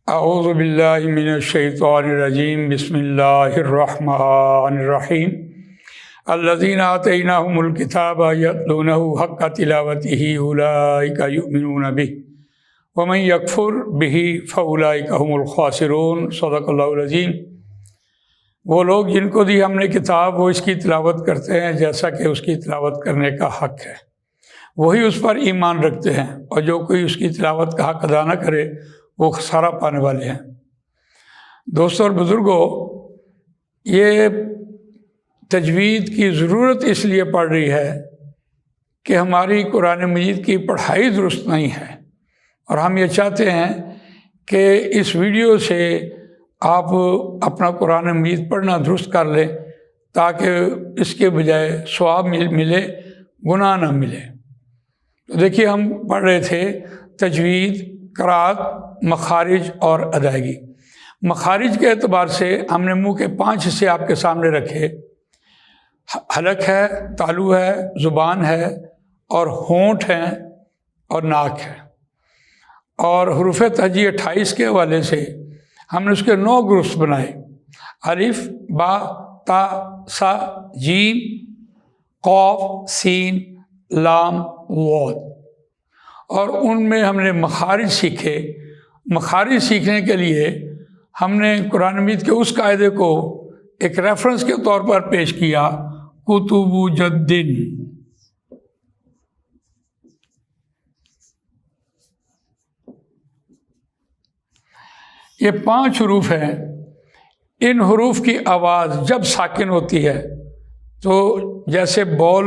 اعوذ باللہ من الشیطان الرجیم بسم اللہ الرحمن الرحیم الذین آتیناہم الکتاب یتلونہ حق تلاوتہ اولئک یؤمنون بہ ومن یکفر بہ فاولئک هم الخاسرون۔ صدق اللہ العظیم۔ وہ لوگ جن کو دی ہم نے کتاب وہ اس کی تلاوت کرتے ہیں جیسا کہ اس کی تلاوت کرنے کا حق ہے، وہی اس پر ایمان رکھتے ہیں، اور جو کوئی اس کی تلاوت کا حق ادا نہ کرے وہ خسارہ پانے والے ہیں۔ دوستوں اور بزرگوں، یہ تجوید کی ضرورت اس لیے پڑ رہی ہے کہ ہماری قرآن مجید کی پڑھائی درست نہیں ہے، اور ہم یہ چاہتے ہیں کہ اس ویڈیو سے آپ اپنا قرآن مجید پڑھنا درست کر لیں تاکہ اس کے بجائے ثواب ملے، گناہ نہ ملے۔ تو دیکھیے، ہم پڑھ رہے تھے تجوید، قرأت، مخارج اور ادائیگی۔ مخارج کے اعتبار سے ہم نے منہ کے 5 حصے آپ کے سامنے رکھے۔ حلق ہے، تالو ہے، زبان ہے، اور ہونٹ ہیں اور ناک ہے۔ اور حروف تہجی 28 کے حوالے سے ہم نے اس کے 9 گروپس بنائے: الف، با، تا، سا، جیم، قاف، سین، لام، واو، اور ان میں ہم نے مخارج سیکھے۔ مخارج سیکھنے کے لیے ہم نے قرآن مجید کے اس قاعدے کو ایک ریفرنس کے طور پر پیش کیا: کتب جدن۔ یہ 5 حروف ہیں۔ ان حروف کی آواز جب ساکن ہوتی ہے تو جیسے بال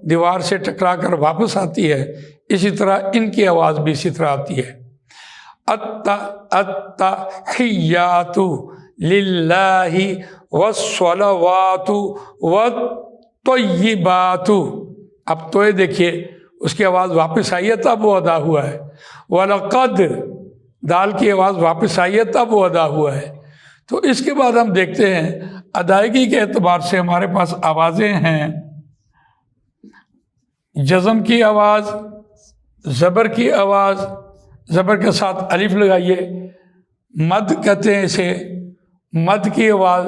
دیوار سے ٹکرا کر واپس آتی ہے، اسی طرح ان کی آواز بھی اسی طرح آتی ہے۔ التحیات للہ والصلوات والطیبات۔ اب تو یہ دیکھیے، اس کی آواز واپس آئی ہے تب وہ ادا ہوا ہے۔ وَلَقَدْ، دال کی آواز واپس آئی ہے تب وہ ادا ہوا ہے۔ تو اس کے بعد ہم دیکھتے ہیں ادائیگی کے اعتبار سے ہمارے پاس آوازیں ہیں: جزم کی آواز، زبر کی آواز، زبر کے ساتھ الف لگائیے۔ مد کہتے ہیں اسے، مد کی آواز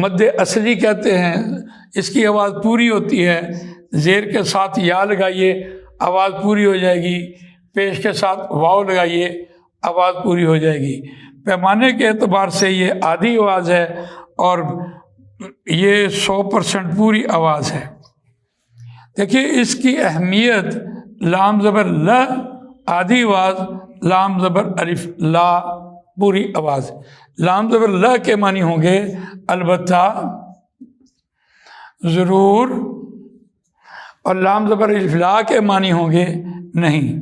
مد اصلی کہتے ہیں، اس کی آواز پوری ہوتی ہے۔ زیر کے ساتھ یا لگائیے، آواز پوری ہو جائے گی۔ پیش کے ساتھ واو لگائیے، آواز پوری ہو جائے گی۔ پیمانے کے اعتبار سے یہ آدھی آواز ہے اور یہ 100% پوری آواز ہے۔ دیکھیے اس کی اہمیت: لام زبر ل، آدھی آواز، لام زبر الف لا، پوری آواز۔ لام زبر ل کے معنی ہوں گے البتہ، ضرور، اور لام زبر الف لا کے معنی ہوں گے نہیں۔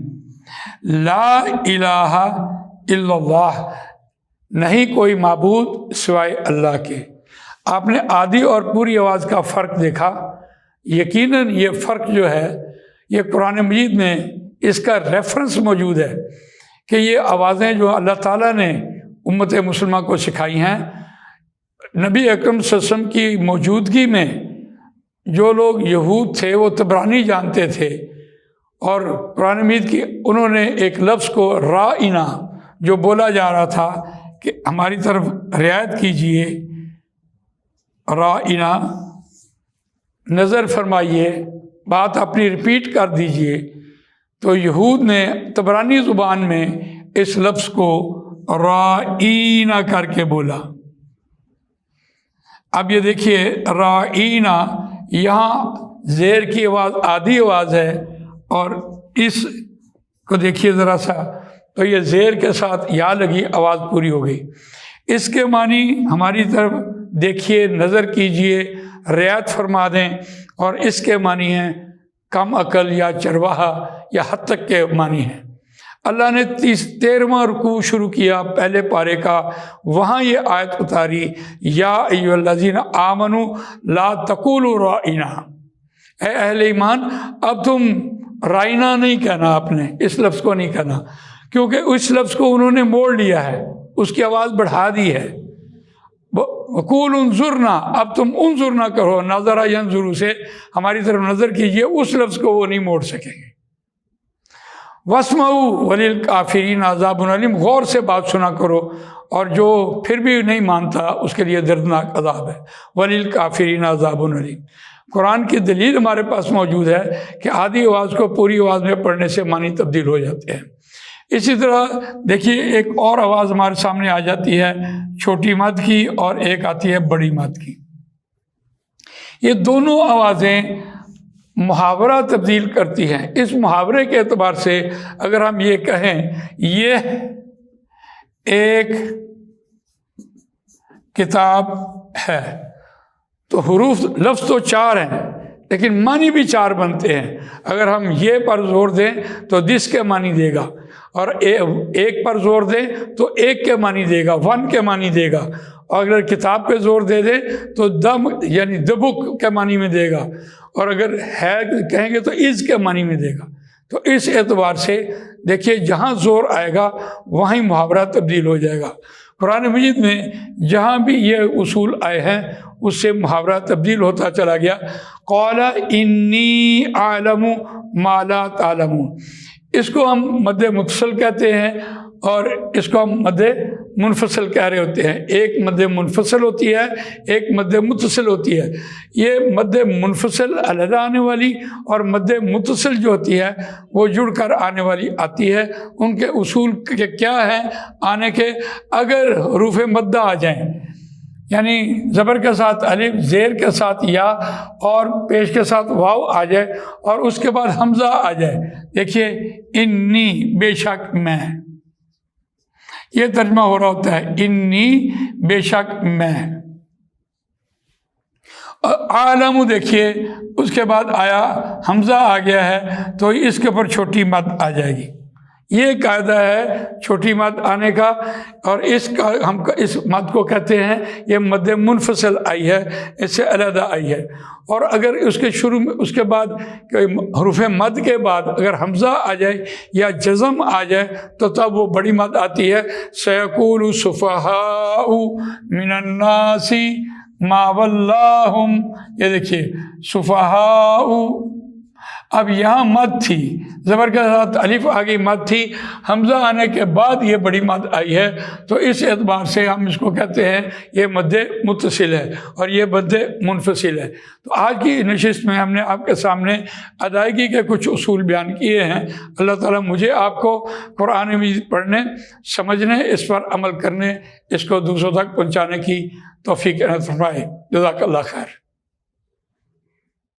لا الہ الا اللہ، نہیں کوئی معبود سوائے اللہ کے۔ آپ نے آدھی اور پوری آواز کا فرق دیکھا۔ یقیناً یہ فرق جو ہے، یہ قرآن مجید میں اس کا ریفرنس موجود ہے کہ یہ آوازیں جو اللہ تعالیٰ نے امت مسلمہ کو سکھائی ہیں، نبی اکرم صلی اللہ علیہ وسلم کی موجودگی میں جو لوگ یہود تھے وہ طبرانی جانتے تھے، اور قرآن مجید کی انہوں نے ایک لفظ کو رائنا، جو بولا جا رہا تھا کہ ہماری طرف رعایت کیجئے، رائنا، نظر فرمائیے، بات اپنی ریپیٹ کر دیجئے، تو یہود نے طبرانی زبان میں اس لفظ کو رائنا کر کے بولا۔ اب یہ دیکھیے، رائنا، یہاں زیر کی آواز آدھی آواز ہے، اور اس کو دیکھیے ذرا سا، تو یہ زیر کے ساتھ یا لگی، آواز پوری ہو گئی۔ اس کے معنی ہماری طرف دیکھیے، نظر کیجئے، رعایت فرما دیں، اور اس کے معنی ہیں کم عقل یا چرواہا، یا حد تک کے معنی ہیں۔ اللہ نے 13واں رکوع شروع کیا پہلے پارے کا، وہاں یہ آیت اتاری: یا ایھا الذین آمنوا لا تقولوا رائنا۔ اے اہل ایمان، اب تم رائنا نہیں کہنا، آپ نے اس لفظ کو نہیں کہنا، کیونکہ اس لفظ کو انہوں نے موڑ لیا ہے، اس کی آواز بڑھا دی ہے۔ وقولوا انظرنا، اب تم انظرنا کہو، نظر ینظر سے ہماری طرف نظر کیجئے، اس لفظ کو وہ نہیں موڑ سکیں گے۔ وَاسْمَعُوا وَلِلْكَافِرِينَ عَذَابٌ أَلِيمٌ، غور سے بات سنا کرو، اور جو پھر بھی نہیں مانتا اس کے لیے دردناک عذاب ہے۔ وَلِلْكَافِرِينَ عَذَابٌ أَلِيمٌ۔ قرآن کی دلیل ہمارے پاس موجود ہے کہ آدھی آواز کو پوری آواز میں پڑھنے سے معنی تبدیل ہو جاتے ہیں۔ اسی طرح دیکھیے ایک اور آواز ہمارے سامنے آ جاتی ہے چھوٹی مد کی، اور ایک آتی ہے بڑی مد کی۔ یہ دونوں آوازیں محاورہ تبدیل کرتی ہیں۔ اس محاورے کے اعتبار سے اگر ہم یہ کہیں یہ ایک کتاب ہے، تو حروف لفظ تو 4 ہیں لیکن معنی بھی 4 بنتے ہیں۔ اگر ہم یہ پر زور دیں تو دس کے معنی دے گا، اور ایک پر زور دیں تو ایک کے معنی دے گا، ون کے معنی دے گا، اور اگر کتاب پہ زور دے دیں تو دم یعنی the book کے معنی میں دے گا، اور اگر ہے کہیں گے تو از کے معنی میں دے گا۔ تو اس اعتبار سے دیکھیے جہاں زور آئے گا وہیں محاورہ تبدیل ہو جائے گا۔ قرآن مجید میں جہاں بھی یہ اصول آئے ہیں اس سے محاورہ تبدیل ہوتا چلا گیا۔ قال انی اعلم ما لا تعلمون، اس کو ہم مد متصل کہتے ہیں اور اس کو ہم مد منفصل کہہ رہے ہوتے ہیں۔ ایک مد منفصل ہوتی ہے، ایک مد متصل ہوتی ہے۔ یہ مد منفصل علیحدہ آنے والی اور مد متصل جو ہوتی ہے وہ جڑ کر آنے والی آتی ہے۔ ان کے اصول کیا ہیں آنے کے؟ اگر حروف مدہ آ جائیں، یعنی زبر کے ساتھ الف، زیر کے ساتھ یا، اور پیش کے ساتھ واو آ جائے، اور اس کے بعد حمزہ آ جائے۔ دیکھیے انی بے شک میں، یہ ترجمہ ہو رہا ہوتا ہے انی بے شک میں۔ عالم دیکھیے اس کے بعد آیا حمزہ آ گیا ہے تو اس کے اوپر چھوٹی مد آ جائے گی۔ یہ قاعدہ ہے چھوٹی مد آنے کا، اور ہم اس مد کو کہتے ہیں یہ مد منفصل آئی ہے، اس سے علیحدہ آئی ہے۔ اور اگر اس کے شروع میں اس کے بعد حروف مد کے بعد اگر حمزہ آ جائے یا جزم آ جائے تو تب وہ بڑی مد آتی ہے۔ سیقول السفہاء من الناس ما ولاہم، یہ دیکھیے سفہاء، اب یہاں مد تھی، زبر کے ساتھ الف آگے مد تھی، حمزہ آنے کے بعد یہ بڑی مد آئی ہے، تو اس اعتبار سے ہم اس کو کہتے ہیں یہ مد متصل ہے اور یہ مد منفصل ہے۔ تو آج کی نشست میں ہم نے آپ کے سامنے ادائیگی کے کچھ اصول بیان کیے ہیں۔ اللہ تعالیٰ مجھے آپ کو قرآن مجید پڑھنے، سمجھنے، اس پر عمل کرنے، اس کو دوسروں تک پہنچانے کی توفیق عنایت فرمائے۔ جزاک اللہ خیر۔